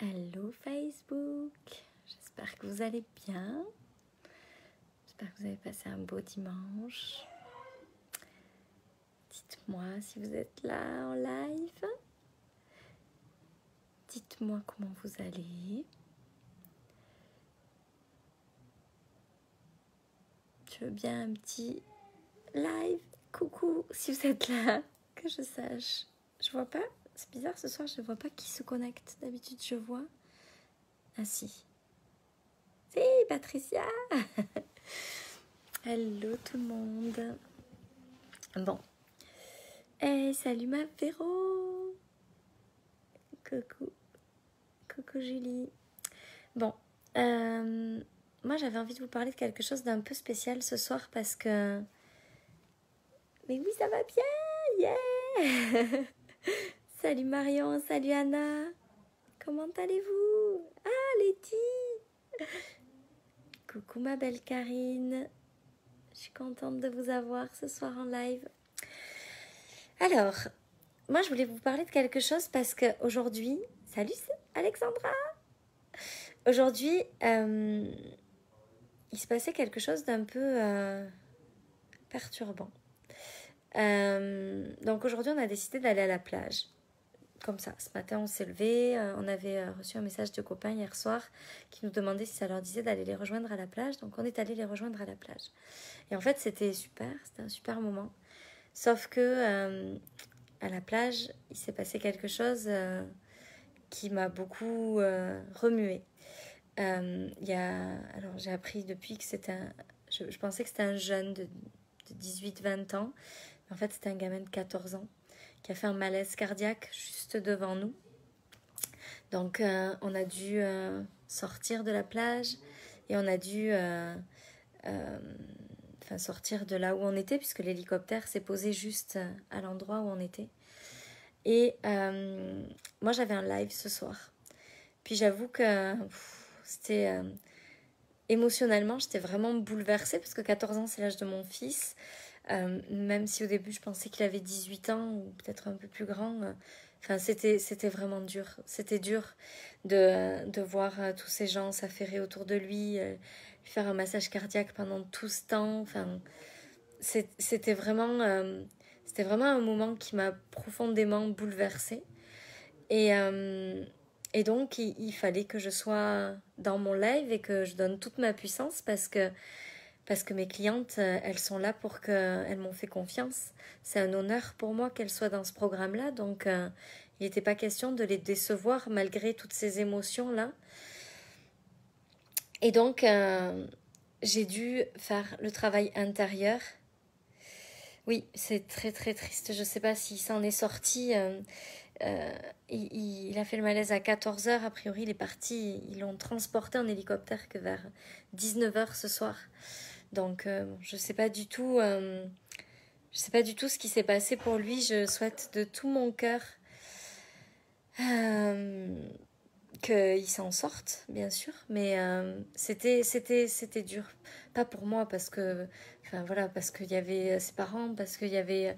Hello Facebook, j'espère que vous allez bien, j'espère que vous avez passé un beau dimanche. Dites-moi si vous êtes là en live, dites-moi comment vous allez. Je veux bien un petit live, coucou si vous êtes là, que je sache. Je vois pas, c'est bizarre ce soir, je ne vois pas qui se connecte, d'habitude je vois. Ah si, Patricia. Hello tout le monde. Bon. Hey, salut ma Véro. Coucou Julie. Bon, moi j'avais envie de vous parler de quelque chose d'un peu spécial ce soir parce que... Mais oui, ça va bien, yeah. Salut Marion, salut Anna. Comment allez-vous? Ah, Letty. Coucou ma belle Karine. Je suis contente de vous avoir ce soir en live. Alors, moi je voulais vous parler de quelque chose parce qu'aujourd'hui... Salut Alexandra. Aujourd'hui, il se passait quelque chose d'un peu perturbant. Donc aujourd'hui, on a décidé d'aller à la plage. Comme ça, ce matin, on s'est levé. On avait reçu un message de copains hier soir qui nous demandait si ça leur disait d'aller les rejoindre à la plage. Donc on est allé les rejoindre à la plage. Et en fait, c'était super. C'était un super moment. Sauf que à la plage, il s'est passé quelque chose qui m'a beaucoup remuée. Alors j'ai appris depuis que c'était je pensais que c'était un jeune de 18-20 ans. En fait, c'était un gamin de 14 ans qui a fait un malaise cardiaque juste devant nous. Donc, on a dû sortir de la plage et on a dû sortir de là où on était puisque l'hélicoptère s'est posé juste à l'endroit où on était. Et moi, j'avais un live ce soir. Puis j'avoue que c'était... émotionnellement, j'étais vraiment bouleversée parce que 14 ans, c'est l'âge de mon fils. Même si au début, je pensais qu'il avait 18 ans ou peut-être un peu plus grand. C'était vraiment dur. C'était dur de voir tous ces gens s'affairer autour de lui, lui faire un massage cardiaque pendant tout ce temps. C'était vraiment un moment qui m'a profondément bouleversée. Et donc, il fallait que je sois dans mon live et que je donne toute ma puissance parce que mes clientes, elles sont là pour qu'elles m'ont fait confiance. C'est un honneur pour moi qu'elles soient dans ce programme-là. Donc, il n'était pas question de les décevoir malgré toutes ces émotions-là. Et donc, j'ai dû faire le travail intérieur. Oui, c'est très très triste. Je ne sais pas s'il s'en est sorti. Il a fait le malaise à 14h. A priori, il est parti. Ils l'ont transporté en hélicoptère que vers 19h ce soir. Donc, je ne sais pas du tout. Je sais pas du tout ce qui s'est passé pour lui. Je souhaite de tout mon cœur qu'il s'en sorte, bien sûr. Mais c'était dur. Pas pour moi parce que, parce qu'il y avait ses parents, parce qu'il y avait...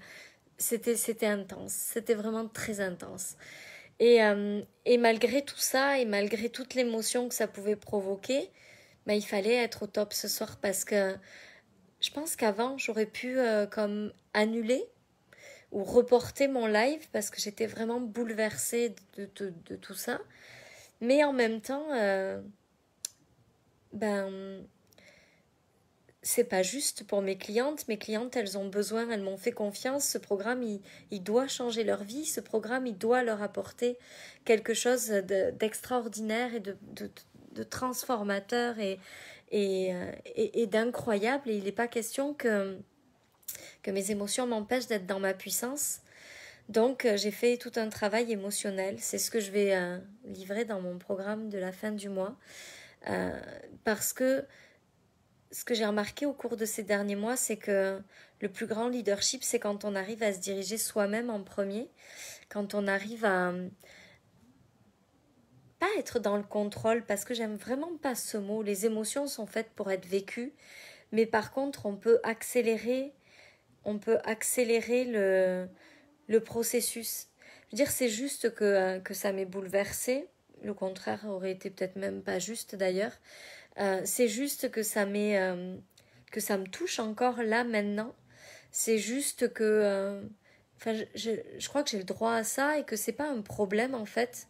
C'était intense. C'était vraiment très intense. Et malgré tout ça, et malgré toute l'émotion que ça pouvait provoquer, il fallait être au top ce soir parce que je pense qu'avant, j'aurais pu comme annuler ou reporter mon live parce que j'étais vraiment bouleversée de tout ça. Mais en même temps, c'est pas juste pour mes clientes. Mes clientes, elles ont besoin, elles m'ont fait confiance. Ce programme, il doit changer leur vie. Ce programme, il doit leur apporter quelque chose d'extraordinaire et de transformateur et d'incroyable. Et il n'est pas question que mes émotions m'empêchent d'être dans ma puissance. Donc, j'ai fait tout un travail émotionnel. C'est ce que je vais livrer dans mon programme de la fin du mois. Parce que ce que j'ai remarqué au cours de ces derniers mois, c'est que le plus grand leadership, c'est quand on arrive à se diriger soi-même en premier, quand on arrive à pas être dans le contrôle, parce que j'aime vraiment pas ce mot. Les émotions sont faites pour être vécues, mais par contre, on peut accélérer le processus. Je veux dire, c'est juste que ça m'est bouleversée. Le contraire aurait été peut-être même pas juste d'ailleurs. C'est juste que que ça me touche encore là maintenant. C'est juste que enfin, je crois que j'ai le droit à ça et que c'est pas un problème en fait.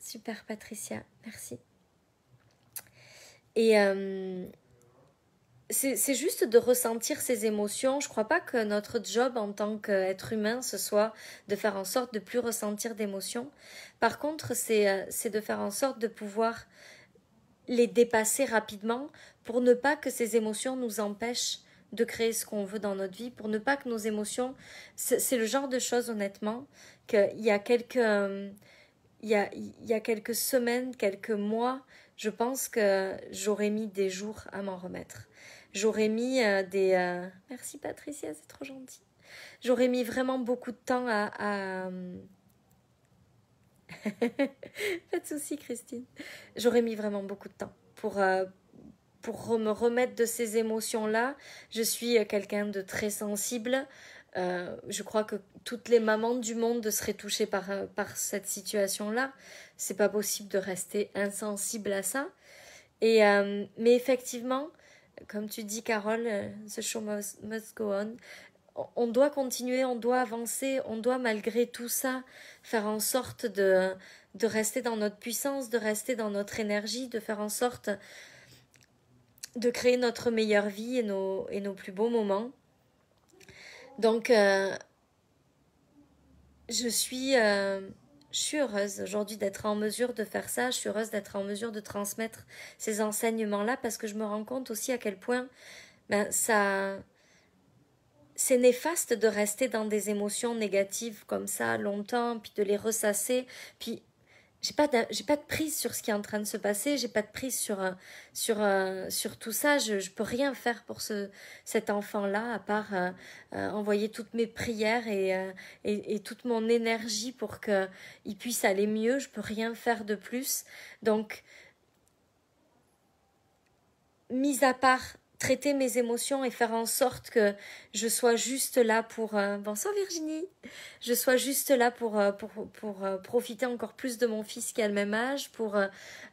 Super Patricia, merci. Et c'est juste de ressentir ces émotions. Je crois pas que notre job en tant qu'être humain, ce soit de faire en sorte de plus ressentir d'émotions. Par contre, c'est de faire en sorte de pouvoir les dépasser rapidement pour ne pas que ces émotions nous empêchent de créer ce qu'on veut dans notre vie, pour ne pas que nos émotions... C'est le genre de choses, honnêtement, qu'il y a il y a quelques semaines, quelques mois, je pense que j'aurais mis des jours à m'en remettre. J'aurais mis Merci Patricia, c'est trop gentil. J'aurais mis vraiment beaucoup de temps à... Pas de souci, Christine. J'aurais mis vraiment beaucoup de temps pour me remettre de ces émotions-là. Je suis quelqu'un de très sensible. Je crois que toutes les mamans du monde seraient touchées par cette situation-là. C'est pas possible de rester insensible à ça. Mais effectivement, comme tu dis, Carole, the show must go on. On doit continuer, on doit avancer, on doit malgré tout ça faire en sorte de rester dans notre puissance, de rester dans notre énergie, de faire en sorte de créer notre meilleure vie et nos plus beaux moments. Donc, je suis heureuse aujourd'hui d'être en mesure de faire ça. Je suis heureuse d'être en mesure de transmettre ces enseignements-là parce que je me rends compte aussi à quel point c'est néfaste de rester dans des émotions négatives comme ça longtemps, puis de les ressasser. Puis j'ai pas de prise sur ce qui est en train de se passer, j'ai pas de prise sur tout ça. Je peux rien faire pour cet enfant-là à part envoyer toutes mes prières et toute mon énergie pour qu'il puisse aller mieux. Je peux rien faire de plus. Donc, mis à part traiter mes émotions et faire en sorte que je sois juste là pour... bonsoir Virginie. Je sois juste là pour profiter encore plus de mon fils qui a le même âge, pour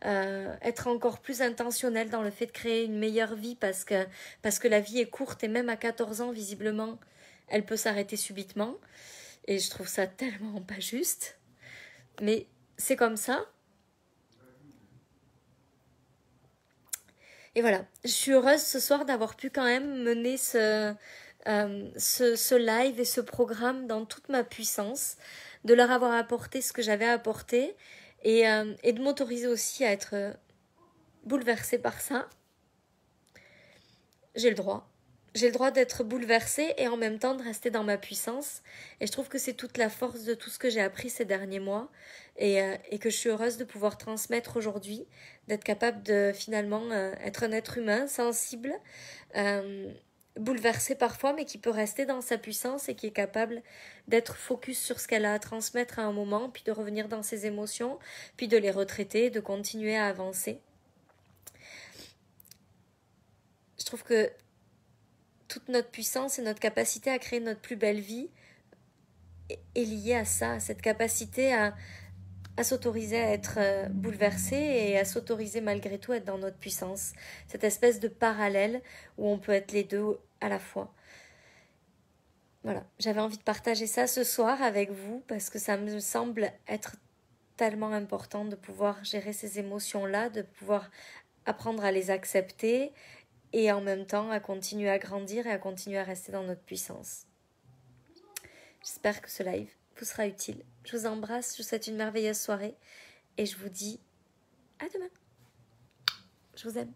être encore plus intentionnelle dans le fait de créer une meilleure vie parce que la vie est courte et même à 14 ans, visiblement, elle peut s'arrêter subitement. Et je trouve ça tellement pas juste. Mais c'est comme ça. Et voilà, je suis heureuse ce soir d'avoir pu quand même mener ce live et ce programme dans toute ma puissance, de leur avoir apporté ce que j'avais apporté et de m'autoriser aussi à être bouleversée par ça. J'ai le droit. J'ai le droit d'être bouleversée et en même temps de rester dans ma puissance. Et je trouve que c'est toute la force de tout ce que j'ai appris ces derniers mois et que je suis heureuse de pouvoir transmettre aujourd'hui, d'être capable de finalement être un être humain sensible, bouleversé parfois, mais qui peut rester dans sa puissance et qui est capable d'être focus sur ce qu'elle a à transmettre à un moment, puis de revenir dans ses émotions, puis de les retraiter, de continuer à avancer. Je trouve que toute notre puissance et notre capacité à créer notre plus belle vie est liée à ça, à cette capacité à s'autoriser à être bouleversé et à s'autoriser malgré tout à être dans notre puissance. Cette espèce de parallèle où on peut être les deux à la fois. Voilà, j'avais envie de partager ça ce soir avec vous parce que ça me semble être tellement important de pouvoir gérer ces émotions-là, de pouvoir apprendre à les accepter et en même temps à continuer à grandir et à continuer à rester dans notre puissance. J'espère que ce live vous sera utile. Je vous embrasse, je vous souhaite une merveilleuse soirée et je vous dis à demain. Je vous aime.